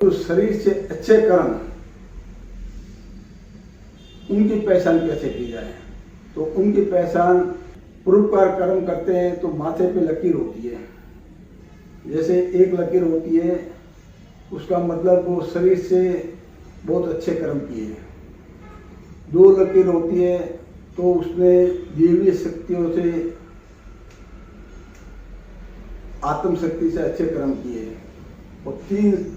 तो शरीर से अच्छे कर्म उनकी पहचान कैसे की जाए? तो उनकी पहचान परोपकार कर्म करते हैं तो माथे पे लकीर होती है। जैसे एक लकीर होती है, उसका मतलब वो शरीर से बहुत अच्छे कर्म किए हैं। दो लकीर होती है तो उसने देवी शक्तियों से, आत्म शक्ति से अच्छे कर्म किए। और तीन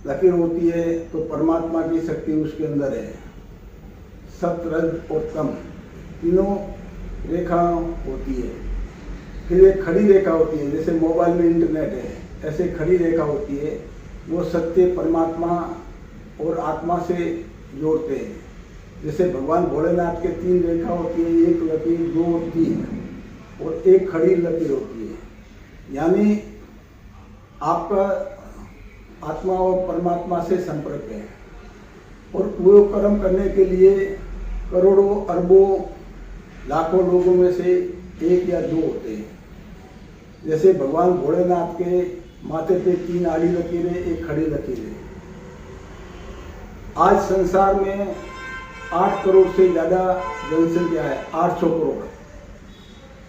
लकीर होती है तो परमात्मा की शक्ति उसके अंदर है। सत, रज और तम तीनों रेखा होती है। फिर एक खड़ी रेखा होती है, जैसे मोबाइल में इंटरनेट है, ऐसे खड़ी रेखा होती है। वो सत्य परमात्मा और आत्मा से जोड़ते हैं। जैसे भगवान भोलेनाथ के तीन रेखा होती है, एक लकीर, दो और तीन, और एक खड़ी लकीर होती है। यानी आपका आत्मा और परमात्मा से संपर्क है। और वो कर्म करने के लिए करोड़ों, अरबों, लाखों लोगों में से एक या दो होते हैं। जैसे भगवान भोलेनाथ के माथे पे तीन आड़ी लकीरें, एक खड़ी लकीर है। आज संसार में 8 करोड़ से ज़्यादा जनसंख्या है, 800 करोड़।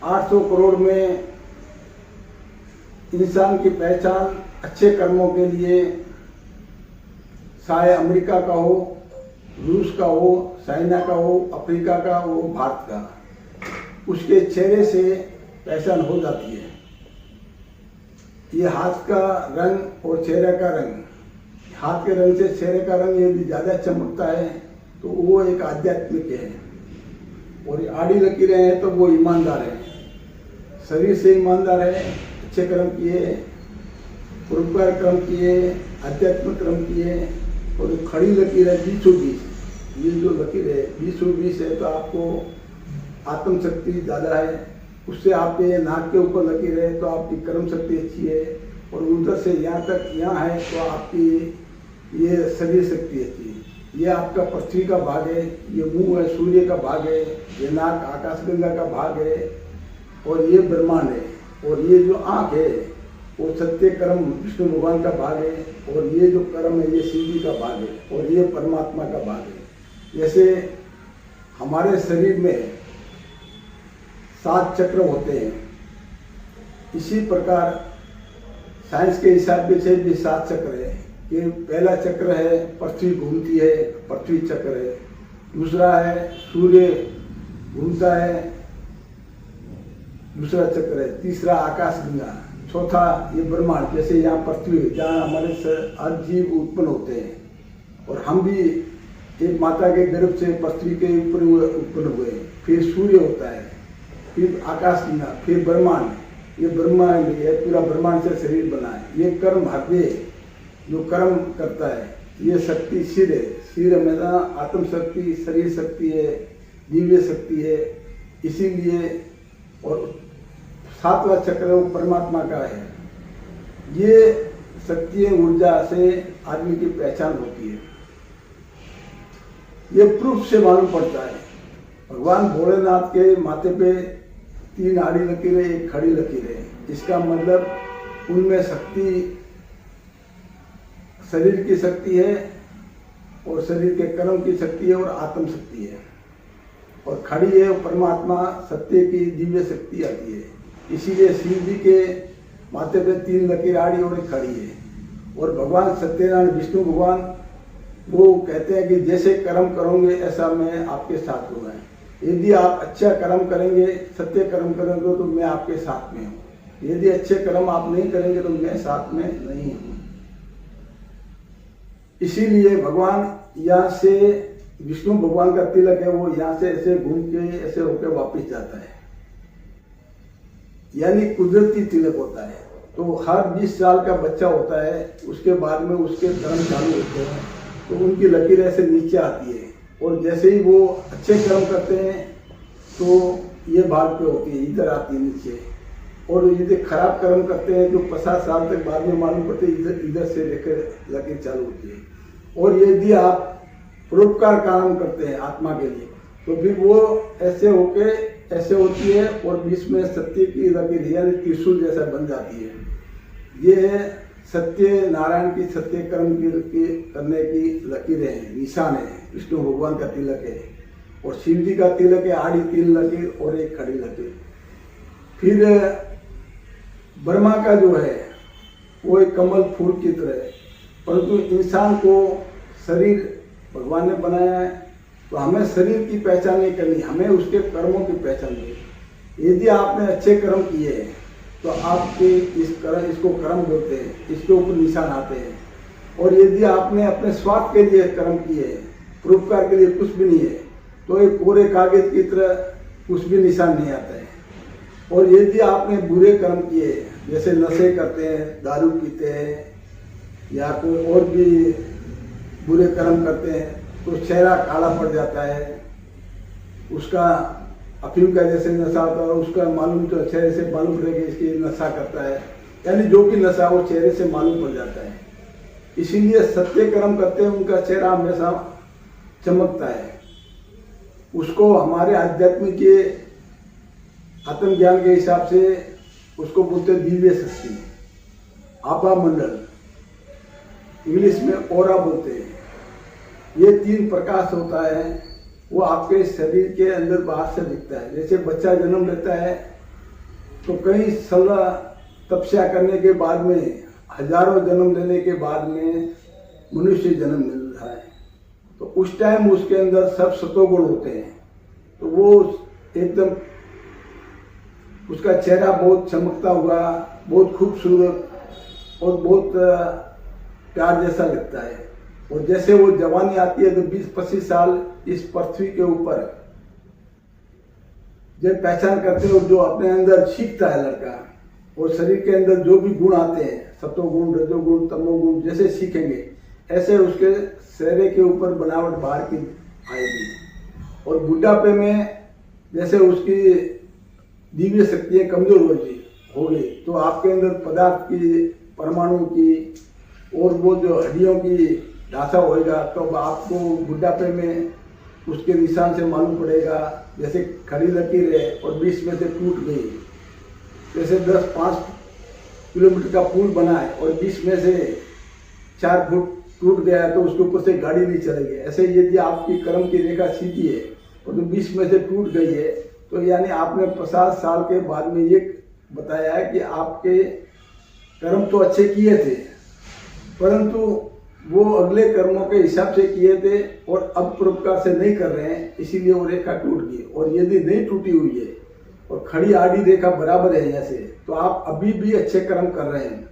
800 करोड़ में इंसान की पहचान अच्छे कर्मों के लिए, चाहे अमेरिका का हो, रूस का हो, चाइना का हो, अफ्रीका का हो, भारत का, उसके चेहरे से पहचान हो जाती है। ये हाथ का रंग और चेहरे का रंग, हाथ के रंग से चेहरे का रंग यदि ज़्यादा चमकता है तो वो एक आध्यात्मिक है। और ये आड़ी लकीरें हैं तो वो ईमानदार है, शरीर से ईमानदार है, अच्छे कर्म किए, परोपकार कर्म किए, आध्यात्मिक कर्म किए। और जो खड़ी लकीर है 20-20, ये जो लकीर है 20-20 है तो आपको आत्म शक्ति ज़्यादा है। उससे आपके नाक के ऊपर लकीर है तो आपकी कर्म शक्ति अच्छी है। और उधर से यहाँ तक यहाँ है तो आपकी ये शरीर शक्ति अच्छी है। ये आपका पृथ्वी का भाग है, ये मुंह है सूर्य का भाग है, ये नाक आकाशगंगा का भाग है, और ये ब्रह्मांड है। और ये जो आँख है वो सत्य कर्म विष्णु भगवान का भाग है। और ये जो कर्म है ये शिव जी का भाग है, और ये परमात्मा का भाग है। जैसे हमारे शरीर में 7 चक्र होते हैं, इसी प्रकार साइंस के हिसाब से भी 7 चक्र है। कि पहला चक्र है पृथ्वी घूमती है, पृथ्वी चक्र है। दूसरा है सूर्य घूमता है, दूसरा चक्र है। तीसरा आकाशगंगा। चौथा ये ब्रह्मांड, जैसे यहाँ पृथ्वी जहाँ हमारे हर जीव उत्पन्न होते हैं। और हम भी एक माता के गर्भ से पृथ्वी के ऊपर उत्पन्न हुए। फिर सूर्य होता है, फिर आकाशगंगा, फिर ब्रह्मांड। ये ब्रह्मांड है, पूरा ब्रह्मांड से शरीर बना है। ये कर्म हृदय जो कर्म करता है, ये शक्ति सिर है। सिर हमेशा आत्म शक्ति, शरीर शक्ति है, दिव्य शक्ति है। इसीलिए और 7वां चक्र वो परमात्मा का है। ये शक्ति ऊर्जा से आदमी की पहचान होती है। ये प्रूफ से मालूम पड़ता है। भगवान भोलेनाथ के माथे पे 3 आड़ी लकीरें, एक खड़ी लकीर है। इसका मतलब उनमें शक्ति, शरीर की शक्ति है, और शरीर के कर्म की शक्ति है, और आत्म शक्ति है। और खड़ी है परमात्मा सत्य की दिव्य शक्ति आती है। इसीलिए शिव जी के माथे पे 3 लकीर आड़ी और एक खड़ी है। और भगवान सत्यनारायण विष्णु भगवान वो कहते हैं कि जैसे कर्म करोगे ऐसा मैं आपके साथ हूँ। यदि आप अच्छा कर्म करेंगे, सत्य कर्म करेंगे तो मैं आपके साथ में हूँ। यदि अच्छे कर्म आप नहीं करेंगे तो मैं साथ में नहीं हूँ। इसीलिए भगवान यहाँ से, विष्णु भगवान का तिलक है, वो यहाँ से ऐसे घूम के ऐसे होकर वापस जाता है। यानी कुदरती तिलक होता है। तो हर 20 साल का बच्चा होता है, उसके बाद में उसके कर्म चालू होते हैं तो उनकी लकीर ऐसे नीचे आती है। और जैसे ही वो अच्छे कर्म करते हैं तो ये भाग पे होती है, इधर आती है नीचे। और यदि खराब कर्म करते हैं जो 50 साल तक बाद में मालूम पड़ते इधर से लेकर लकीर चालू होती है। और यदि आप परोपकार काम करते हैं आत्मा के लिए तो फिर वो ऐसे होके ऐसे होती है, और बीच में सत्य की लकीर यानी त्रिशूल जैसा बन जाती है। ये है सत्य नारायण की सत्य कर्म की करने की लकीरें हैं, निशान है। विष्णु भगवान का तिलक है और शिव जी का तिलक है, आड़ी 3 लकीर और एक खड़ी लकीर। फिर ब्रह्मा का जो है वो एक कमल फूल की तरह है, परंतु इंसान को शरीर भगवान ने बनाया है, तो हमें शरीर की पहचान नहीं करनी, हमें उसके कर्मों की पहचान करनी। यदि आपने अच्छे कर्म किए हैं तो आपके इसको कर्म बोलते हैं, इसके ऊपर निशान आते हैं। और यदि आपने अपने स्वार्थ के लिए कर्म किए, परोपकार के लिए कुछ भी नहीं है, तो एक कोरे कागज की तरह कुछ भी निशान नहीं आता है। और यदि आपने बुरे कर्म किए, जैसे नशे करते हैं, दारू पीते हैं या कोई और भी बुरे कर्म करते हैं, तो चेहरा काला पड़ जाता है। उसका अफीम का जैसे नशा होता है, उसका मालूम तो चेहरे से मालूम पड़ेगा इसकी नशा करता है, यानी जो भी नशा वो चेहरे से मालूम पड़ जाता है। इसीलिए सत्य कर्म करते हैं उनका चेहरा हमेशा चमकता है। उसको हमारे आध्यात्म के आत्मज्ञान के हिसाब से उसको बोलते हैं दिव्य शक्ति, आपा मंडल, इंग्लिश में ओरा बोलते हैं। ये 3 प्रकाश होता है, वो आपके शरीर के अंदर बाहर से दिखता है। जैसे बच्चा जन्म लेता है तो कई साल तपस्या करने के बाद में, हजारों जन्म लेने के बाद में मनुष्य जन्म मिल रहा है, तो उस टाइम उसके अंदर सब सतोगुण होते हैं। तो वो एकदम उसका चेहरा बहुत चमकता हुआ, बहुत खूबसूरत और बहुत प्यार जैसा लगता है। और जैसे वो जवानी आती है तो 20-25 साल इस पृथ्वी के ऊपर जब पहचान करते हो, जो अपने अंदर सीखता है लड़का, और शरीर के अंदर जो भी गुण आते हैं, सतोगुण, रजोगुण, तमोगुण, जैसे सीखेंगे ऐसे उसके चेहरे के ऊपर बनावट बाहर की आएगी। और बुढ़ापे में जैसे उसकी दिव्य शक्तियाँ कमजोर हो गई तो आपके अंदर पदार्थ की, परमाणु की और वो जो हड्डियों की ढांचा होएगा, तो आपको बुढ़ापे में उसके निशान से मालूम पड़ेगा। जैसे खड़ी लकीर है और 20 में से टूट गई, जैसे 5 किलोमीटर का पुल बना है और 20 में से 4 फुट टूट गया तो उसके ऊपर से गाड़ी नहीं चलेगी। ऐसे यदि आपकी कर्म की रेखा सीधी है और तो 20 में से टूट गई है, तो यानी आपने 50 साल के बाद में ये बताया है कि आपके कर्म तो अच्छे किए थे, परंतु वो अगले कर्मों के हिसाब से किए थे और अब परोपकार से नहीं कर रहे हैं, इसीलिए वो रेखा टूट गई। और यदि नहीं टूटी हुई है और खड़ी आड़ी रेखा बराबर है यहाँ से, तो आप अभी भी अच्छे कर्म कर रहे हैं।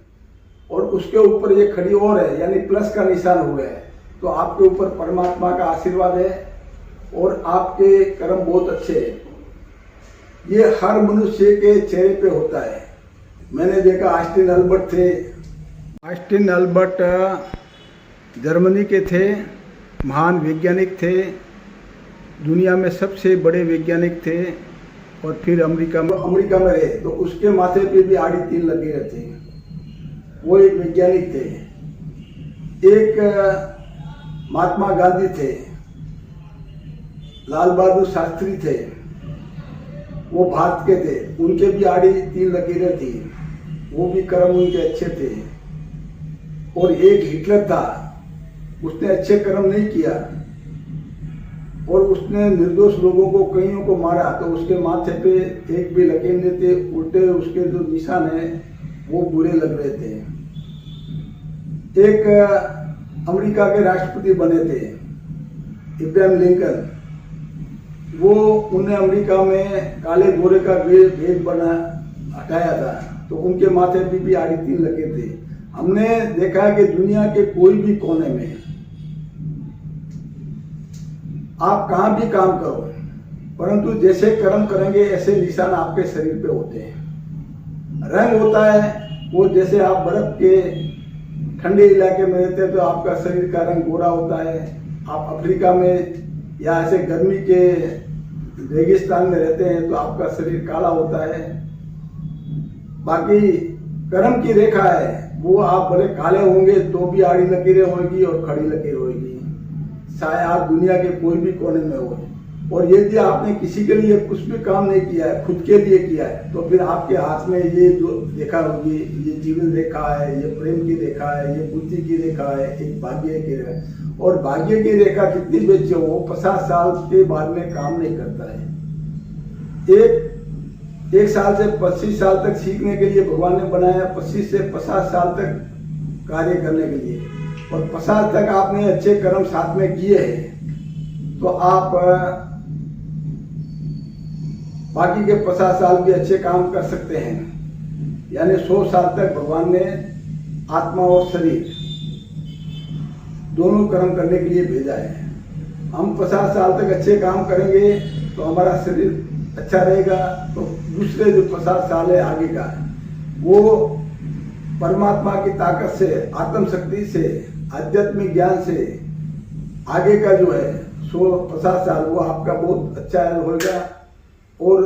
और उसके ऊपर ये खड़ी और है, यानी प्लस का निशान हुआ है, तो आपके ऊपर परमात्मा का आशीर्वाद है और आपके कर्म बहुत अच्छे हैं। ये हर मनुष्य के चेहरे पे होता है। मैंने देखा आइंस्टीन अल्बर्ट थे, आइंस्टीन अल्बर्ट जर्मनी के थे, महान वैज्ञानिक थे, दुनिया में सबसे बड़े वैज्ञानिक थे। और फिर अमेरिका में रहे तो उसके माथे पे भी आड़ी 3 लगे रहते हैं। वो एक वैज्ञानिक थे। एक महात्मा गांधी थे, लाल बहादुर शास्त्री थे, वो भारत के थे, उनके भी आड़ी 3 लकीरें थी, वो भी कर्म उनके अच्छे थे। और एक हिटलर था, उसने अच्छे कर्म नहीं किया और उसने निर्दोष लोगों को, कईयों को मारा, तो उसके माथे पे एक भी लकीर नहीं थे, उल्टे उसके जो निशान है वो बुरे लग रहे थे। एक अमेरिका के राष्ट्रपति बने थे इब्राहिम लिंकन, वो उन्हें अमेरिका में काले गोरे का भेद हटाया था, तो उनके माथे पे भी आड़ी 3 लगे थे। हमने देखा कि दुनिया के कोई भी कोने में आप कहाँ भी काम करो, परंतु जैसे कर्म करेंगे ऐसे निशान आपके शरीर पे होते हैं। रंग होता है वो, जैसे आप बर्फ के ठंडे इलाके में रहते हैं तो आपका शरीर का रंग गोरा होता है। आप अफ्रीका में या ऐसे गर्मी के रेगिस्तान में रहते हैं तो आपका शरीर काला होता है। बाकी कर्म की रेखा है वो, आप भले काले होंगे तो भी आड़ी लकीरें होगी और खड़ी लकीर होगी, चाहे आप दुनिया के कोई भी कोने में हो। और यदि आपने किसी के लिए कुछ भी काम नहीं किया है, खुद के लिए किया है, तो फिर आपके हाथ में ये जो रेखा होगी, ये जीवन रेखा है, ये प्रेम की रेखा है, ये बुद्धि की रेखा है, एक भाग्य की रेखा है। और भाग्य की रेखा कितनी बेचे वो 50 साल के बाद में काम नहीं करता है। एक साल से 25 साल तक सीखने के लिए भगवान ने बनाया, 25 से 50 साल तक कार्य करने के लिए, और 50 तक आपने अच्छे कर्म साथ में किए हैं, तो आप बाकी के 50 साल भी अच्छे काम कर सकते हैं। यानी 100 साल तक भगवान ने आत्मा और शरीर दोनों कर्म करने के लिए भेजा है। हम 50 साल तक अच्छे काम करेंगे तो हमारा शरीर अच्छा रहेगा, तो दूसरे जो 50 साल है आगे का, वो परमात्मा की ताकत से, आत्म शक्ति से, आध्यात्मिक ज्ञान से आगे का जो है 100-50 साल वो आपका बहुत अच्छा होगा। और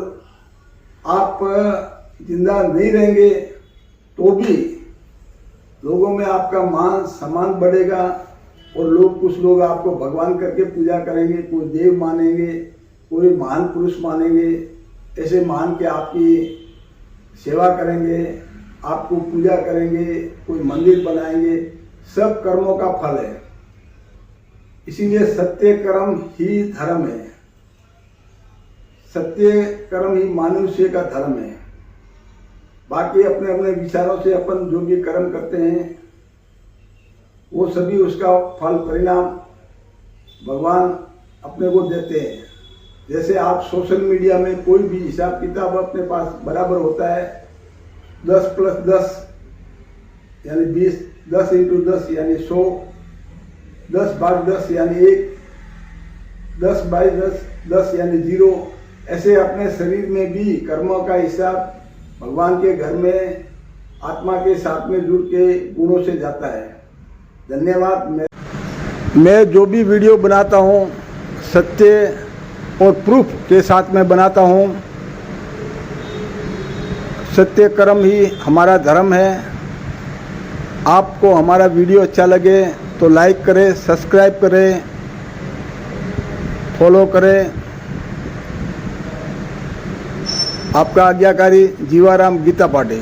आप जिंदा नहीं रहेंगे तो भी लोगों में आपका मान सम्मान बढ़ेगा, और कुछ लोग आपको भगवान करके पूजा करेंगे, कोई देव मानेंगे, कोई महान पुरुष मानेंगे, ऐसे मान के आपकी सेवा करेंगे, आपको पूजा करेंगे, कोई मंदिर बनाएंगे। सब कर्मों का फल है। इसीलिए सत्य कर्म ही धर्म है, सत्य कर्म ही मनुष्य का धर्म है। बाकी अपने अपने विचारों से अपन जो भी कर्म करते हैं वो सभी उसका फल परिणाम भगवान अपने को देते हैं। जैसे आप सोशल मीडिया में कोई भी हिसाब किताब अपने पास बराबर होता है, 10 + 10 यानी 20, 10 × 10 यानी 100, 10/10 यानी 1, 10/10 10 यानी 0। ऐसे अपने शरीर में भी कर्मों का हिसाब भगवान के घर में आत्मा के साथ में जुड़ के गुणों से जाता है। धन्यवाद। मैं जो भी वीडियो बनाता हूँ सत्य और प्रूफ के साथ में बनाता हूँ। सत्य कर्म ही हमारा धर्म है। आपको हमारा वीडियो अच्छा लगे तो लाइक करें, सब्सक्राइब करें, फॉलो करें। आपका आज्ञाकारी जीवाराम गीता पाटे।